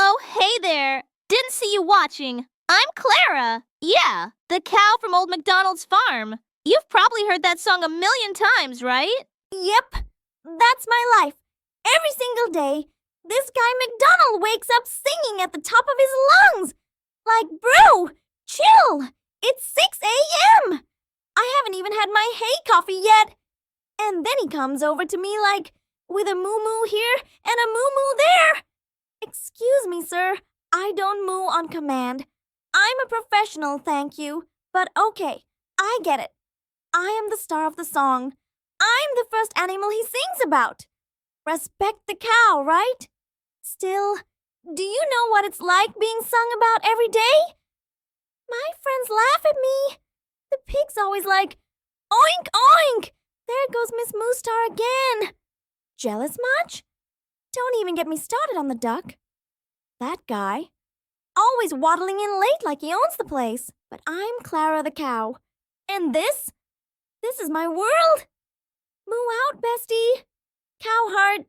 Oh, hey there. Didn't see you watching. I'm Clara. Yeah, the cow from old Macdonald's farm. You've probably heard that song a million times, right? Yep, that's my life. Every single day, this guy Macdonald wakes up singing at the top of his lungs. Like, bro, chill. It's 6 a.m. I haven't even had my hay coffee yet. And then he comes over to me like, with a moo-moo here and a moo-moo there. Excuse me, sir. I don't moo on command. I'm a professional, thank you. But okay, I get it. I am the star of the song. I'm the first animal he sings about. Respect the cow, right? Still, do you know what it's like being sung about every day? My friends laugh at me. The pig's always like, oink, oink. There goes Miss Moostar again. Jealous much? Don't even get me started on the duck. That guy. Always waddling in late like he owns the place. But I'm Clara the cow. And this is my world. Moo out, bestie. Cow heart.